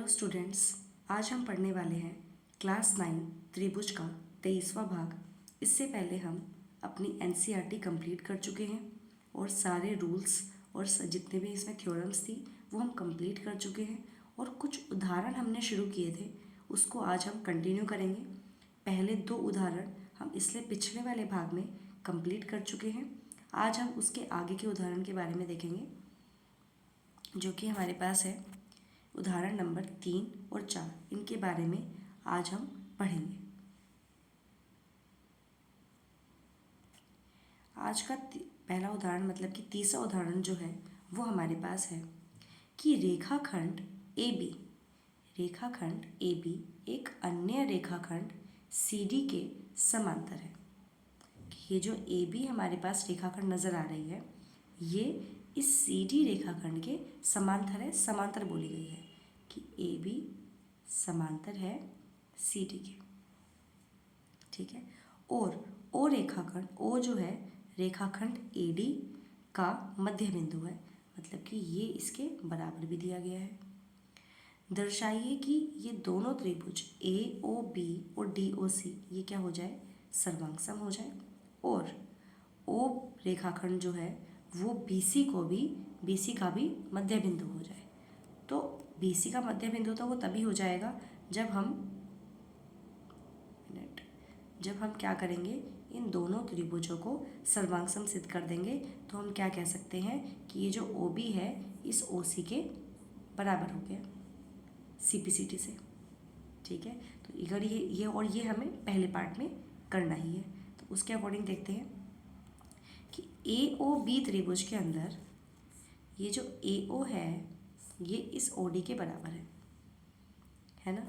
Students, आज हम पढ़ने वाले हैं क्लास 9 त्रिभुज का 23वां भाग। इससे पहले हम अपनी एनसीईआरटी कंप्लीट कर चुके हैं और सारे रूल्स और जितने भी इसमें थ्योरम्स थी वो हम कंप्लीट कर चुके हैं और कुछ उदाहरण हमने शुरू किए थे उसको आज हम कंटिन्यू करेंगे। पहले 2 उदाहरण हम इसलिए पिछले वाले भाग में कंप्लीट कर चुके हैं। आज हम उसके आगे के उदाहरण के बारे में देखेंगे जो कि हमारे पास है उदाहरण नंबर 3 और 4। इनके बारे में आज हम पढ़ेंगे। आज का पहला उदाहरण मतलब कि तीसरा उदाहरण जो है वो हमारे पास है कि रेखाखंड AB एक अन्य रेखाखंड CD के समांतर है। ये जो AB हमारे पास रेखाखंड नज़र आ रही है ये इस CD रेखाखंड के समांतर है। समांतर बोली गई है कि AB समांतर है CD के, ठीक है। और O रेखाखंड, O जो है रेखाखंड AD का मध्य बिंदु है, मतलब कि ये इसके बराबर भी दिया गया है। दर्शाइए कि ये दोनों त्रिभुज AOB और DOC ये क्या हो जाए, सर्वांगसम हो जाए और O रेखाखंड जो है वो BC का भी मध्य बिंदु हो जाए। तो BC का मध्य बिंदु तो वो तभी हो जाएगा जब हम क्या करेंगे, इन दोनों त्रिभुजों को सर्वांगसम सिद्ध कर देंगे। तो हम क्या कह सकते हैं कि ये जो OB है इस OC के बराबर हो गया CPCT से, ठीक है। तो अगर ये हमें पहले पार्ट में करना ही है तो उसके अकॉर्डिंग देखते हैं कि AOB त्रिभुज के अंदर ये जो AO है ये इस OD के बराबर है ना।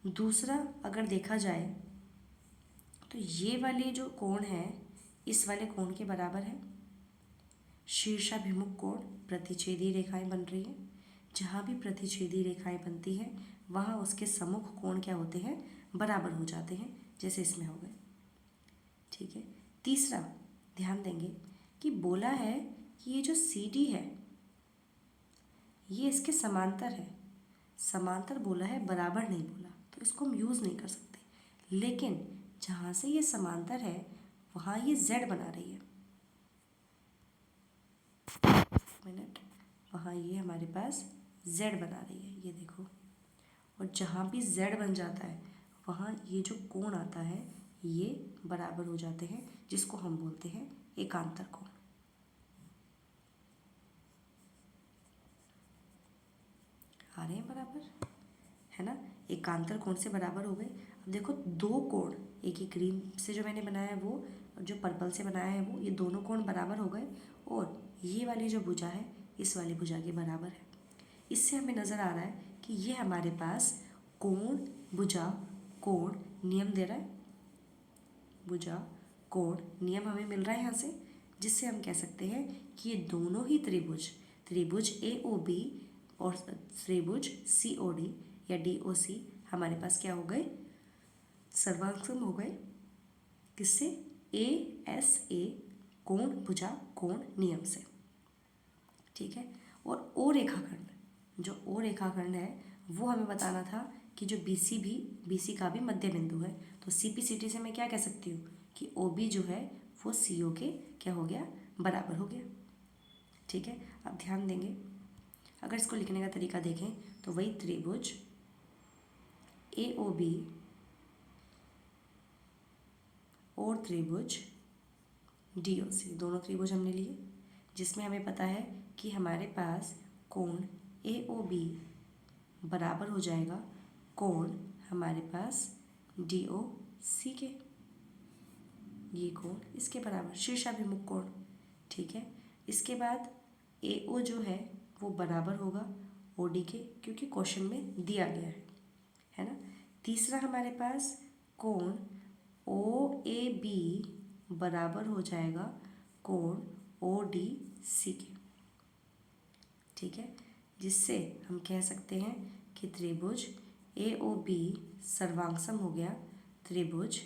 दूसरा अगर देखा जाए तो ये वाले जो कोण है इस वाले कोण के बराबर है। शीर्षाभिमुख कोण, प्रतिच्छेदी रेखाएं बन रही हैं। जहाँ भी प्रतिच्छेदी रेखाएं बनती हैं वहाँ उसके सम्मुख कोण क्या होते हैं, बराबर हो जाते हैं, जैसे इसमें हो गए, ठीक है। तीसरा ध्यान देंगे कि बोला है कि ये जो CD है ये इसके समांतर है। समांतर बोला है, बराबर नहीं बोला, तो इसको हम यूज़ नहीं कर सकते। लेकिन जहाँ से ये समांतर है वहाँ ये Z बना रही है, वहाँ ये हमारे पास Z बना रही है, ये देखो। और जहाँ भी Z बन जाता है वहाँ ये जो कोण आता है ये बराबर हो जाते हैं, जिसको हम बोलते हैं एकांतर कोण। आ रहे हैं बराबर, है ना। एकांतर कोण से बराबर हो गए। अब देखो दो कोण, एक ही ग्रीन से जो मैंने बनाया है वो और जो पर्पल से बनाया है वो, ये दोनों कोण बराबर हो गए और ये वाली जो भुजा है इस वाली भुजा के बराबर है। इससे हमें नज़र आ रहा है कि ये हमारे पास कोण भुजा कोण नियम दे रहा है। भुजा कोण नियम हमें मिल रहा है यहाँ से, जिससे हम कह सकते हैं कि ये दोनों ही त्रिभुज AOB और त्रिभुज COD या DOC हमारे पास क्या हो गए, सर्वांगसम हो गए। किससे, ASA कोण भुजा कोण नियम से, ठीक है। और O रेखाखंड, जो O रेखाखंड है वो हमें बताना था कि जो BC का भी मध्य बिंदु है। तो CPCT से मैं क्या कह सकती हूँ कि OB जो है वो CO के क्या हो गया, बराबर हो गया, ठीक है। अब ध्यान देंगे, अगर इसको लिखने का तरीका देखें तो वही त्रिभुज AOB और त्रिभुज DOC, दोनों त्रिभुज हमने लिए, जिसमें हमें पता है कि हमारे पास कोण AOB बराबर हो जाएगा कोण हमारे पास DOC के, ये कोण इसके बराबर, शीर्षाभिमुख कोण, ठीक है। इसके बाद AO जो है वो बराबर होगा OD के, क्योंकि क्वेश्चन में दिया गया है ना। तीसरा हमारे पास कोण OAB बराबर हो जाएगा कोण ODC के, ठीक है। जिससे हम कह सकते हैं कि त्रिभुज AOB सर्वांगसम हो गया त्रिभुज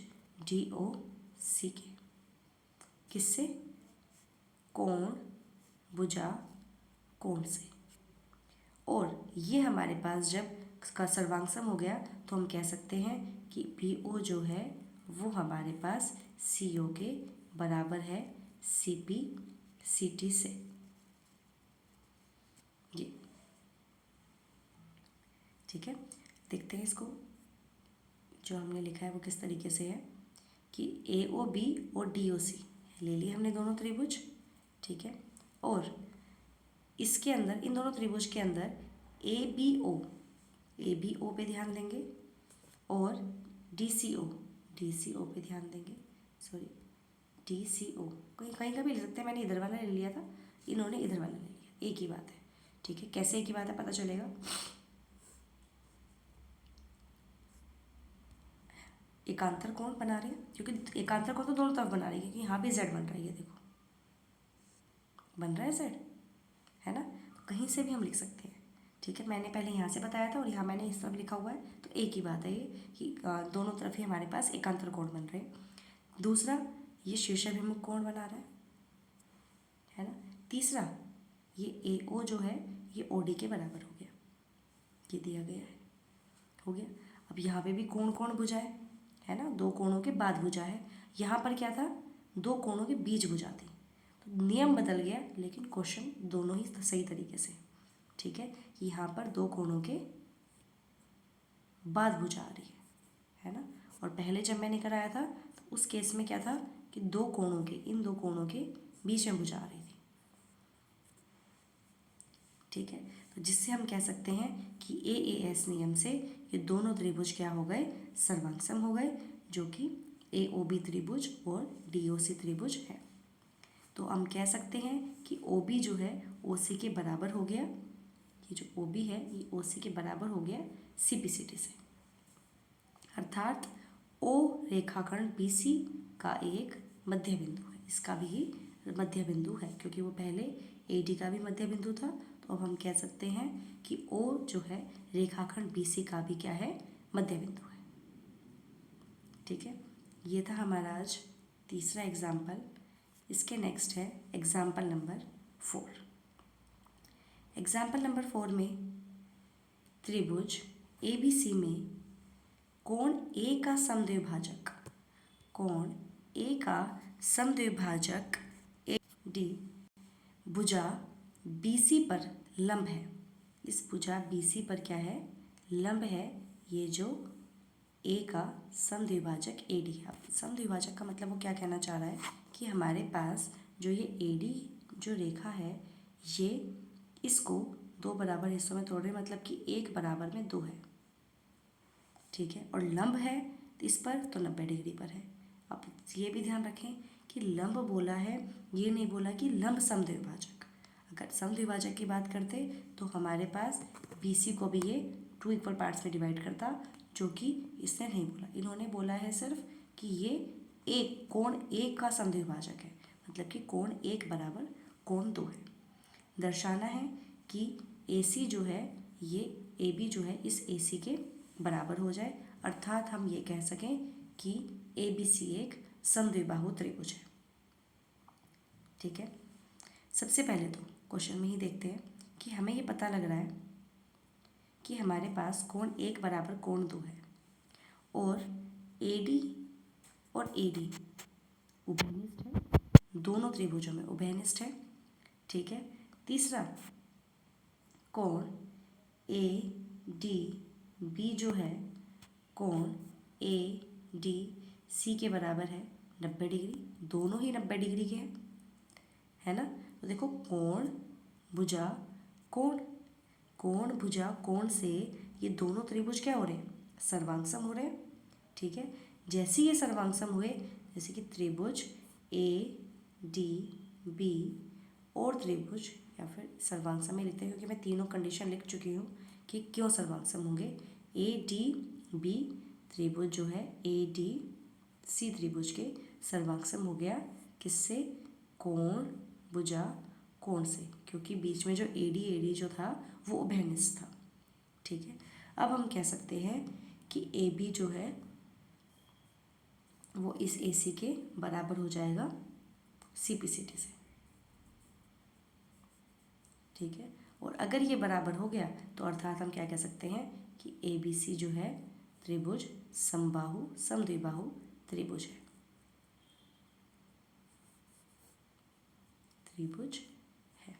DOC के, किससे, कोण भुजा कोण से। और ये हमारे पास जब का सर्वांग सम हो गया तो हम कह सकते हैं कि PO जो है वो हमारे पास CO के बराबर है CP CT से। ये ठीक है, देखते हैं इसको जो हमने लिखा है वो किस तरीके से है कि AOB और DOC ले लिए हमने दोनों त्रिभुज, ठीक है, और इसके अंदर इन दोनों त्रिभुज के अंदर ABO पे ध्यान देंगे और DCO पे ध्यान देंगे, सॉरी DCO कहीं कहीं का भी ले सकते हैं, मैंने इधर वाला ले लिया था, इन्होंने इधर वाला ले लिया, एक ही बात है, ठीक है। कैसे एक ही बात है पता चलेगा, एकांतर कोण बना रहे हैं, क्योंकि एकांतर कोण तो दोनों तरफ बना रही है, क्योंकि यहाँ भी Z बन रही है, देखो बन रहा है Z, है ना, तो कहीं से भी हम लिख सकते हैं, ठीक है। मैंने पहले यहाँ से बताया था और यहाँ मैंने इस तरफ लिखा हुआ है, तो एक ही बात है ये कि दोनों तरफ ही हमारे पास एकांतर कोण बन रहे हैं। दूसरा, ये शीर्षाभिमुख कोण बना रहा है ना। तीसरा, ये AO जो है ये OD के बराबर हो गया, ये दिया गया है, हो गया। अब यहाँ पे भी कोण कोण भुजा है ना, दो कोणों के बाद भुजा है, यहाँ पर क्या था, दो कोणों के बीच भुजा थी, तो नियम बदल गया, लेकिन क्वेश्चन दोनों ही सही तरीके से, ठीक है। यहाँ पर दो कोणों के बाद भुजा आ रही है ना, और पहले जब मैंने कराया था तो उस केस में क्या था कि दो कोणों के, इन दो कोणों के बीच में भुजा आ रही थी, ठीक है। तो जिससे हम कह सकते हैं कि AAS नियम से ये दोनों त्रिभुज क्या हो गए, सर्वांग सम हो गए, जो कि AOB त्रिभुज और DOC त्रिभुज है। तो हम कह सकते हैं कि OB जो है OC के बराबर हो गया, ये जो OB है ये OC के बराबर हो गया CPCT से, अर्थात O रेखाखंड BC का एक मध्य बिंदु है, इसका भी मध्य बिंदु है, क्योंकि वो पहले AD का भी मध्य बिंदु था, तो अब हम कह सकते हैं कि O जो है रेखाखंड BC का भी क्या है, मध्य बिंदु है, ठीक है। ये था हमारा आज तीसरा एग्जाम्पल। इसके नेक्स्ट है एग्जाम्पल नंबर 4। एग्जाम्पल नंबर 4 में त्रिभुज ABC में कोण A का समद्विभाजक, कोण A का समद्विभाजक AD भुजा BC पर लंब है, इस भुजा BC पर क्या है, लंब है, ये जो A का समद्विभाजक AD है। अब समद्विभाजक का मतलब वो क्या कहना चाह रहा है कि हमारे पास जो ये AD जो रेखा है ये इसको दो बराबर हिस्सों में तोड़ रहे, मतलब कि एक बराबर में दो है, ठीक है, और लंब है इस पर तो 90 डिग्री पर है। अब ये भी ध्यान रखें कि लंब बोला है, ये नहीं बोला कि लंब समद्विभाजक। अगर समद्विभाजक की बात करते तो हमारे पास BC को भी ये 2 इक्वल पार्ट्स में डिवाइड करता, जो कि इसने नहीं बोला, इन्होंने बोला है सिर्फ कि ये एक कोण एक का समद्विभाजक है, मतलब कि कोण एक बराबर कोण दो है। दर्शाना है कि AC जो है ये AB जो है इस AC के बराबर हो जाए, अर्थात हम ये कह सकें कि ABC एक समद्विबाहु त्रिभुज है, ठीक है। सबसे पहले तो क्वेश्चन में ही देखते हैं कि हमें ये पता लग रहा है कि हमारे पास कोण एक बराबर कोण दो है और AD और AD उभयनिष्ठ है, दोनों त्रिभुजों में उभयनिष्ठ है, ठीक है। तीसरा, कोण ADB जो है कोण ADC के बराबर है 90 डिग्री, दोनों ही 90 डिग्री के हैं, है ना। तो देखो कोण भुजा कोण, कोण भुजा कोण से ये दोनों त्रिभुज क्या हो रहे हैं, सर्वांग सम हो रहे हैं, ठीक है। जैसे ये सर्वांग सम हुए, जैसे कि त्रिभुज ADB और त्रिभुज, या फिर सर्वांग सम में लिखते हैं क्योंकि मैं तीनों कंडीशन लिख चुकी हूँ कि क्यों सर्वांग सम होंगे। ADB त्रिभुज जो है ADC त्रिभुज के सर्वांग सम हो गया किससे, कोण भुजा कोण से, क्योंकि बीच में जो AD जो था वो उभयनिष्ठ था, ठीक है। अब हम कह सकते हैं कि AB जो है वो इस AC के बराबर हो जाएगा CPCT से, ठीक है। और अगर ये बराबर हो गया तो अर्थात हम क्या कह सकते हैं कि ABC जो है त्रिभुज समबाहु समद्विबाहु त्रिभुज है, त्रिभुज है।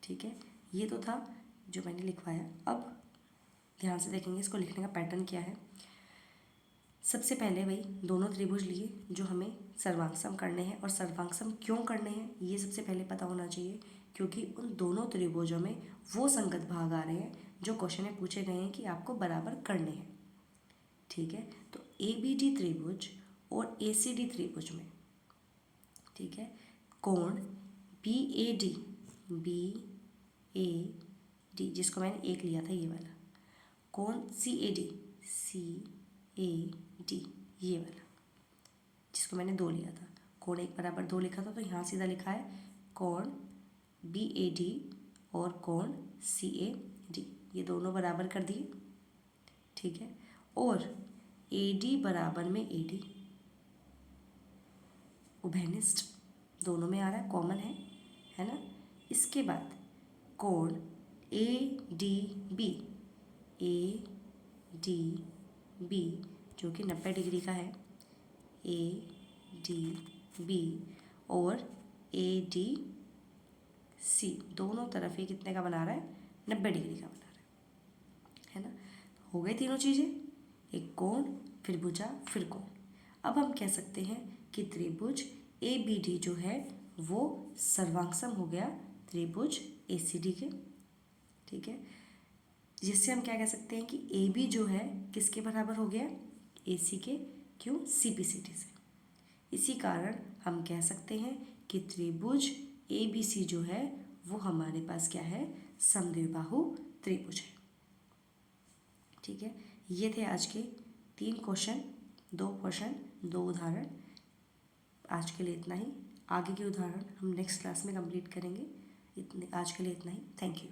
ठीक है, ये तो था जो मैंने लिखवाया। अब ध्यान से देखेंगे इसको लिखने का पैटर्न क्या है। सबसे पहले वही दोनों त्रिभुज लिए जो हमें सर्वांगसम करने हैं, और सर्वांगसम क्यों करने हैं ये सबसे पहले पता होना चाहिए, क्योंकि उन दोनों त्रिभुजों में वो संगत भाग आ रहे हैं जो क्वेश्चन में पूछे गए हैं कि आपको बराबर करने हैं। ठीक है, तो ABD त्रिभुज और ACD त्रिभुज में, ठीक है, कोण BAD जिसको मैंने एक लिया था ये वाला, कोण CAD ये वाला जिसको मैंने 2 लिया था, कोण 1 बराबर 2 लिखा था, तो यहाँ सीधा लिखा है कोण BAD और कोण CAD, ये दोनों बराबर कर दिए। ठीक है, और AD बराबर में AD उभयनिष्ठ दोनों में आ रहा है, कॉमन है ना। इसके बाद कोण ADB जो कि 90 डिग्री का है, ADB और ADC दोनों तरफ ये कितने का बना रहा है, 90 डिग्री का बना रहा है ना। हो गई तीनों चीज़ें, एक कोण, फिर भुजा, फिर कोण। अब हम कह सकते हैं कि त्रिभुज ABD जो है वो सर्वांगसम हो गया त्रिभुज ACD के। ठीक है, जिससे हम क्या कह सकते हैं कि AB जो है किसके बराबर हो गया, AC के, क्यों, CPCD से। इसी कारण हम कह सकते हैं कि त्रिभुज ABC जो है वो हमारे पास क्या है, समद्विबाहु त्रिभुज है। ठीक है, ये थे आज के 3 क्वेश्चन, 2 क्वेश्चन 2 उदाहरण। आज के लिए इतना ही, आगे के उदाहरण हम नेक्स्ट क्लास में कंप्लीट करेंगे। इतने आज के लिए इतना ही, थैंक यू।